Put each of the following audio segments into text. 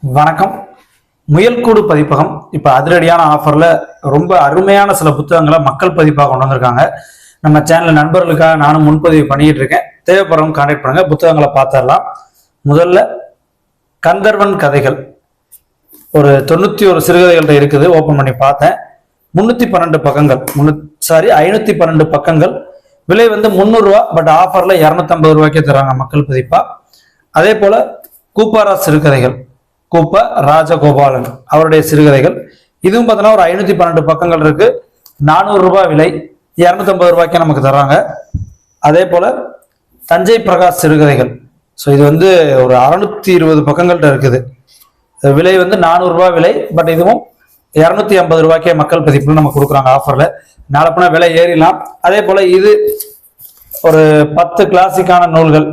வணக்கம். முயல்கூடு பதிப்பகம் இப்போ அதிரடியான ஆஃபர்ல ரொம்ப அருமையான சில புத்தகங்களை மக்கள் பதிப்பாக கொண்டு வந்திருக்காங்க. நம்ம சேனல் நண்பர்களுக்காக நானும் முன்பதிவு பண்ணிட்டு இருக்கேன். தேவைப்படுறவங்க கான்டாக்ட் பண்ணுங்க, புத்தகங்களை பார்த்துடலாம். முதல்ல கந்தர்வன் கதைகள் ஒரு 91 சிறுகதைகள்ட்ட இருக்குது. ஓபன் பண்ணி பார்த்தேன். 312 பக்கங்கள் 512 பக்கங்கள். விலை வந்து 300 ரூபா. பட் ஆஃபர்ல 250 ரூபாய்க்கே தராங்க மக்கள் பதிப்பா. அதே போல கூப்பாரா சிறுகதைகள், கூப்ப ராஜகோபாலன் அவருடைய சிறுகதைகள். இதுவும் பார்த்தோன்னா ஒரு 512 பக்கங்கள் இருக்கு. 400 ரூபாய் விலை, 250 ரூபாய்க்கே நமக்கு தர்றாங்க. அதே போல தஞ்சை பிரகாஷ் சிறுகதைகள். ஸோ இது வந்து ஒரு 620 பக்கங்கள்ட்ட இருக்குது. விலை வந்து 400 ரூபாய் விலை. பட் இதுவும் 250 ரூபாய்க்கே மக்கள் பதிப்புல நம்ம கொடுக்குறாங்க ஆஃபர்ல. நாளை போனா விலை ஏறிலாம். அதே போல இது ஒரு 10 கிளாசிக்கான நூல்கள்.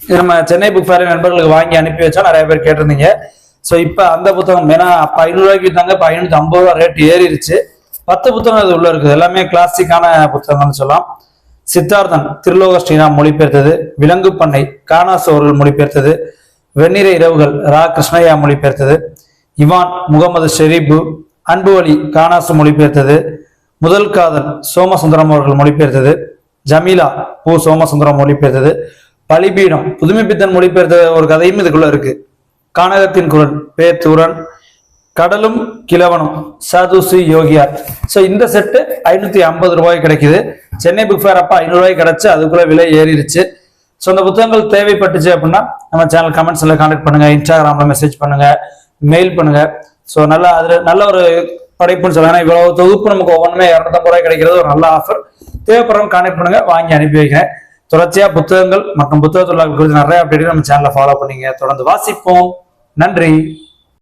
இது நம்ம சென்னை புக் ஃபேர் நண்பர்களுக்கு வாங்கி அனுப்பி வச்சா நிறைய பேர் கேட்டிருந்தீங்க. ஸோ இப்போ அந்த புத்தகம் ஏன்னா அப்போ 500 ரூபாய்க்கு விற்றாங்க, இப்போ 550 ரூபா ரேட் ஏறிடுச்சு. 10 புத்தகம் இது உள்ள இருக்குது. எல்லாமே கிளாசிக்கான புத்தகங்கள்னு சொல்லலாம். சித்தார்த்தன் திருலோக ஸ்ரீராம் மொழிபெயர்த்தது, விலங்கு பண்ணை கானாசு அவர்கள் மொழிபெயர்த்தது, வெண்ணிற இரவுகள் ரா கிருஷ்ணய்யா மொழிபெயர்த்தது, இவான் முகமது ஷெரீபு அன்பு வழி கானாசு மொழிபெயர்த்தது, முதல் காதல் சோமசுந்தரம் அவர்கள் மொழிபெயர்த்தது, ஜமீலா பூ சோமசுந்தரம் மொழிபெயர்த்தது, பலிபீடம் புதுமை பித்தன் மொழிபெயர்த்த ஒரு கதையும் இதுக்குள்ள இருக்கு. கானகத்தின் குரல் பேத்தூரன், கடலும் கிழவனும் சதுசி யோகியார். ஸோ இந்த செட்டு 550 ரூபாய் கிடைக்குது. சென்னை புக் ஃபேர் அப்ப 500 ரூபாய் கிடைச்சு, அதுக்குள்ள விலை ஏறிடுச்சு. ஸோ இந்த புத்தகங்கள் தேவைப்பட்டுச்சு அப்படின்னா நம்ம சேனல் கமெண்ட்ஸ்ல கான்டாக்ட் பண்ணுங்க, இன்ஸ்டாகிராம்ல மெசேஜ் பண்ணுங்க, மெயில் பண்ணுங்க. ஸோ நல்ல ஒரு படைப்புன்னு சொல்லலாம். இவ்வளவு தொகுப்பு நமக்கு ஒவ்வொன்றுமே 250 ரூபாய் கிடைக்கிறது ஒரு நல்ல ஆஃபர். தேவைப்படுறவங்க கான்டாக்ட் பண்ணுங்க, வாங்கி அனுப்பி வைக்கிறேன். தொடர்ச்சியா புத்தகங்கள் மற்றும் புத்தகத்துள்ள குறித்து நிறைய அப்டேட் நம்ம சேனலை ஃபாலோ பண்ணீங்க. தொடர்ந்து வாசிப்போம். நன்றி.